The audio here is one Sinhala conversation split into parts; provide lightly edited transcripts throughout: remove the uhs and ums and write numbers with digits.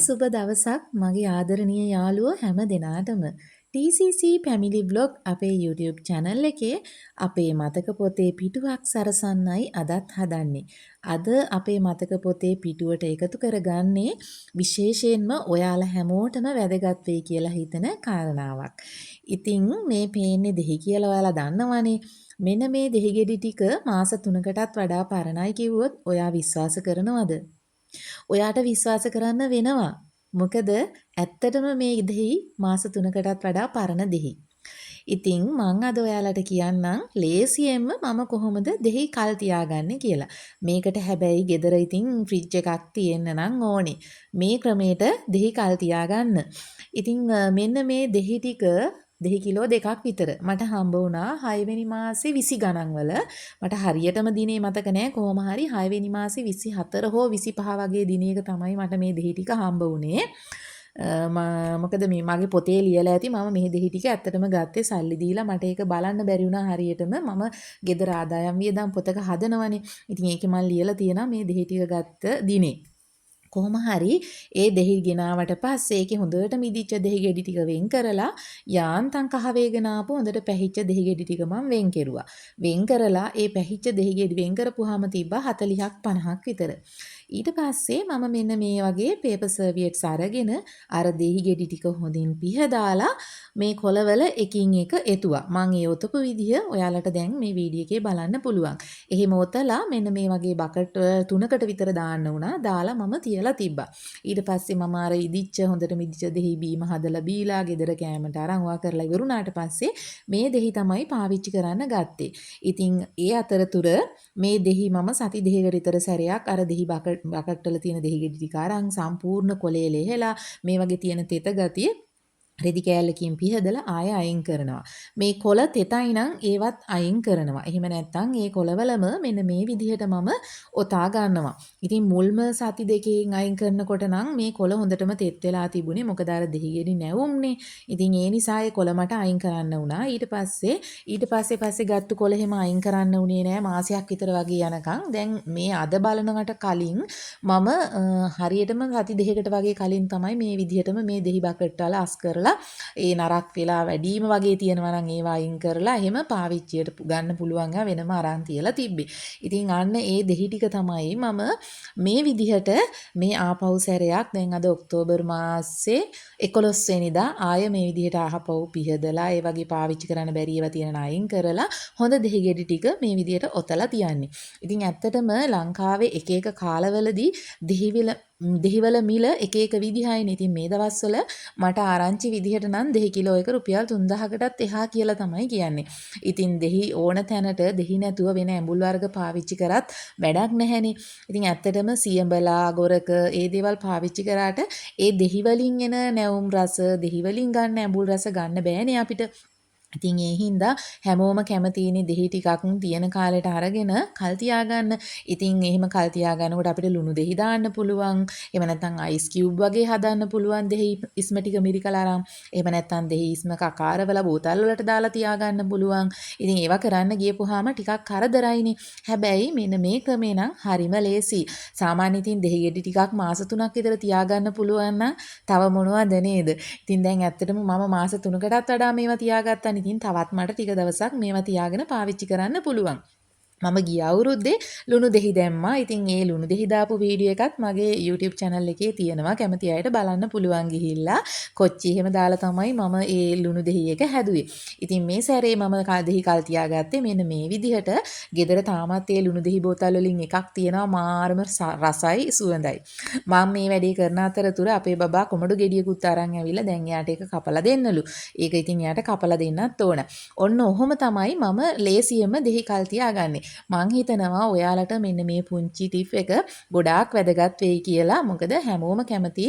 සුබ දවසක් මගේ ආදරණීය යාළුවෝ හැම දෙනාටම TCC Family Vlog අපේ YouTube channel එකේ අපේ මතක පොතේ පිටුවක් සරසන්නයි අදත් හදන්නේ. අද අපේ මතක පොතේ පිටුවට එකතු කරගන්නේ විශේෂයෙන්ම ඔයාලා හැමෝටම වැදගත් වෙයි කියලා හිතන කාරණාවක්. ඉතින් මේ පේන්නේ දෙහි කියලා ඔයාලා දන්නවනේ. මෙන්න මේ දෙහි ගෙඩි ටික මාස 3කටත් වඩා පරණයි කිව්වොත් ඔයා විශ්වාස කරනවද? ඔයාට විශ්වාස කරන්න වෙනවා. මොකද ඇත්තටම මේ දෙහි මාස 3කටත් වඩා පරණ දෙහි. ඉතින් මං අද ඔයාලට කියන්නම් ලේසියෙන්ම මම කොහොමද දෙහි කල් තියාගන්නේ කියලා. මේකට හැබැයි ගෙදර ඉතින් ෆ්‍රිජ් එකක් තියෙන්න නම් ඕනේ. මේ ක්‍රමයට දෙහි කල් තියාගන්න. ඉතින් මෙන්න මේ දෙහි ටික දෙහි කිලෝ 2ක් විතර මට හම්බ වුණා 6 වෙනි මාසේ 20 ගණන් වල. මට හරියටම දිනේ මතක නෑ කොහොම හරි 6 වෙනි මාසේ 24 හෝ 25 වගේ දිනයක තමයි මට මේ දෙහි ටික හම්බ වුණේ. මොකද මේ මගේ පොතේ ලියලා ඇති මම මේ දෙහි ටික ඇත්තටම ගත්තේ සල්ලි දීලා මට ඒක බලන්න බැරි වුණා හරියටම මම ගෙදර ආදායම් වියදම් පොතක හදනවනේ. ඉතින් ඒකේ මම ලියලා තියෙනවා මේ දෙහි ටික ගත්ත දිනේ. කොහොම හරි ඒ දෙහි ගෙනාවට පස්සේ ඒකේ හොඳට මිදිච්ච දෙහි ගෙඩි ටික වෙන් කරලා යාන්තම් කහ වේගෙන ආපු හොඳට පැහිච්ච දෙහි ගෙඩි ටික මම වෙන් කෙරුවා. වෙන් කරලා ඒ පැහිච්ච දෙහි ගෙඩි වෙන් කරපුවාම තිබ්බා 40ක් 50ක් විතර. ඊට පස්සේ මම මෙන්න මේ වගේ පේපර් සර්වියට්ස් අරගෙන අර දෙහි ගෙඩි ටික හොඳින් පිහදාලා මේ කොළවල එකින් එක එතුවා. මම ඒ ඔතපු විදිය ඔයාලට දැන් මේ වීඩියෝ එකේ බලන්න පුළුවන්. එහෙම ඔතලා මෙන්න මේ වගේ බකට් 3කට විතර දාන්න උනා. දාලා මම තියලා තිබ්බා. ඊට පස්සේ මම අර ඉදිච්ච හොඳට මිදිච්ච දෙහි බීම හදලා බීලා ගෙදර කෑමට අරන් වා කරලා ඉවරුණාට පස්සේ මේ දෙහි තමයි පාවිච්චි කරන්න ගත්තේ. ඉතින් ඒ අතරතුර මේ දෙහි මම සති දෙකකට විතර සැරයක් අර දෙහි බකට් වල තියෙන දෙහි ගෙඩි ටික අරන් සම්පූර්ණ කොලේ ලෙහෙලා මේ වගේ තියෙන තෙත ගතිය රෙදි කෑල්ලකින් පිහදලා ආය අයින් කරනවා. මේ කොළ තෙතයි නම් ඒවත් අයින් කරනවා. එහෙම නැත්නම් ඒ කොළවලම මෙන්න මේ විදිහට මම ඔතා ගන්නවා. ඉතින් මුල්ම සති දෙකෙන් අයින් කරනකොට නම් මේ කොළ හොඳටම තෙත් වෙලා තිබුණේ. මොකද අර දෙහි ගෙඩි නැවුම්නේ. ඉතින් ඒ නිසා ඒ කොළ මට අයින් කරන්න වුණා. ඊට පස්සේ ගත්තු කොළ එහෙම අයින් කරන්න උනේ නෑ මාසයක් විතර වගේ යනකම්. දැන් මේ අද බලනකට කලින් මම හරියටම සති දෙකකට වගේ කලින් තමයි මේ විදිහටම මේ දෙහි බකට් වල අස් කරලා ඒ නරක් වෙලා වැඩිම වගේ තියෙනවා නම් ඒවා අයින් කරලා එහෙම පාවිච්චියට ගන්න පුළුවන් වෙනම අරන් තියලා තිබ්බේ. ඉතින් අන්න ඒ දෙහි ටික තමයි මම මේ විදිහට මේ ආපහු සැරයක් දැන් අද ඔක්තෝබර් මාසේ 11 වෙනිදා ආය මේ විදිහට ආපහු පිහදලා ඒ වගේ පාවිච්චි කරන්න බැරි ඒවා තියෙන අයින් කරලා හොඳ දෙහි ගෙඩි ටික මේ විදිහට ඔතලා තියන්නේ. ඉතින් ඇත්තටම ලංකාවේ එක එක කාලවලදී දෙහිවල මිල එක එක විදිහයිනේ. ඉතින් මේ දවස්වල මට ආරංචි විදිහට නම් දෙහි කිලෝ එක රුපියල් 3000කටත් එහා කියලා තමයි කියන්නේ. ඉතින් දෙහි ඕන තැනට දෙහි නැතුව වෙන ඇඹුල් වර්ග පාවිච්චි කරත් වැඩක් නැහැනේ. ඉතින් ඇත්තටම සියඹලා ගොරක ඒ දේවල් පාවිච්චි කරාට ඒ දෙහි වලින් එන නැවුම් රස දෙහි වලින් ගන්න ඇඹුල් රස ගන්න බෑනේ අපිට. ඉතින් ඒ හින්දා හැමෝම කැමතිනේ දෙහි ටිකක් තියෙන කාලෙට අරගෙන කල් තියාගන්න. ඉතින් එහෙම කල් තියාගන්නකොට අපිට ලුණු දෙහි දාන්න පුළුවන්. එහෙම නැත්නම් අයිස් කියුබ් වගේ හදන්න පුළුවන් දෙහි ඉස්ම ටික මිරිකලා අරන්. එහෙම නැත්නම් දෙහි ඉස්ම කකාරවල බෝතල් වලට දාලා තියාගන්න පුළුවන්. ඉතින් ඒවා කරන්න ගියපුවාම ටිකක් කරදරයිනේ. හැබැයි මෙන්න මේ ක්‍රමේ නම් හරිම ලේසි. සාමාන්‍ය ඉතින් දෙහි ගෙඩි ටිකක් මාස 3ක් විතර තියාගන්න පුළුවන් නම් තව මොනවද නේද? ඉතින් දැන් ඇත්තටම මම මාස 3කටත් වඩා මේවා තියාගත්තා. ඉතින් තවත් මට ටික දවසක් මේවා තියාගෙන පාවිච්චි කරන්න පුළුවන්. මම ගිය අවුරුද්දේ ලුණු දෙහි දැම්මා. ඉතින් ඒ ලුණු දෙහි දාපු වීඩියෝ එකත් මගේ YouTube channel එකේ තියෙනවා. කැමති අයට බලන්න පුළුවන් ගිහිල්ලා. කොච්චි එහෙම දාලා තමයි මම ඒ ලුණු දෙහි එක හැදුවේ. ඉතින් මේ සැරේ මම දෙහි කල් තියාගත්තේ මෙන්න මේ විදිහට. ගෙදර තාමත් ඒ ලුණු දෙහි බෝතල් වලින් එකක් තියෙනවා මාරම රසයි සුවඳයි. මම මේ වැඩේ කරන අතරතුර අපේ බබා කොමඩු ගෙඩියකුත් අරන් ඇවිල්ලා දැන් එයාට ඒක කපලා දෙන්නලු. ඒක ඉතින් එයාට කපලා දෙන්නත් ඕන. ඔන්න ඔහොම තමයි මම ලේසියෙම දෙහි කල් තියාගන්නේ. මං හිතනවා ඔයාලට මෙන්න මේ පුංචි ටිප් එක ගොඩාක් වැදගත් වෙයි කියලා. මොකද හැමෝම කැමති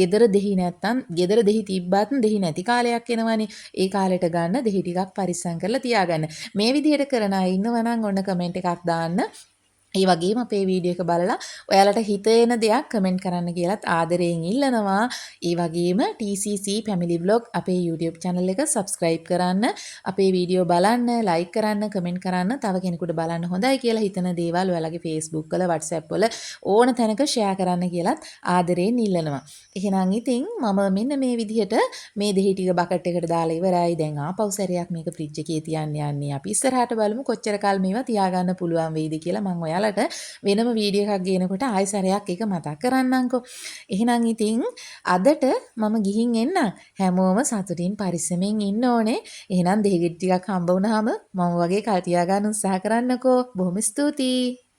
ගෙදර දෙහි නැත්තම් ගෙදර දෙහි තිබ්බත් දෙහි නැති කාලයක් එනවනේ. ඒ කාලෙට ගන්න දෙහි ටිකක් පරිස්සම් කරලා තියාගන්න. මේ විදිහට කරන අය ඉන්නවා නම් ඔන්න කමෙන්ට් එකක් දාන්න. ඒ වගේම අපේ වීඩියෝ එක බලලා ඔයාලට හිතෙන දෙයක් කමෙන්ට් කරන්න කියලාත් ආදරයෙන් ඉල්ලනවා. ඒ වගේම TCC Family Vlog අපේ YouTube channel එක subscribe කරන්න, අපේ වීඩියෝ බලන්න, like කරන්න, කමෙන්ට් කරන්න, තව කෙනෙකුට බලන්න හොඳයි කියලා හිතන දේවල් ඔයාලගේ Facebook වල, WhatsApp වල ඕන තැනක share කරන්න කියලාත් ආදරයෙන් ඉල්ලනවා. එහෙනම් ඉතින් මම මෙන්න මේ විදිහට මේ දෙහි ටික බකට් එකට දාලා ඉවරයි. දැන් ආපහු සැරයක් මේක ෆ්‍රිජ් එකේ තියන්න යන්නේ. අපි ඉස්සරහට බලමු කොච්චර කාල මේවා තියාගන්න පුළුවන් වෙයිද කියලා. මම ඔයාලට වෙනම වීඩියෝ එකක් ගේනකොට ආයෙ සැරයක් ඒක මතක් කරන්නම්කෝ. එහෙනම් ඉතින් අදට මම ගිහින් එන්න. හැමෝම සතුටින් පරිස්සමෙන් ඉන්න ඕනේ. එහෙනම් දෙහි ටිකක් හම්බ වුණාම මම වගේ කල් තියාගන්න උත්සාහ කරන්නකෝ. බොහොම ස්තුතියි.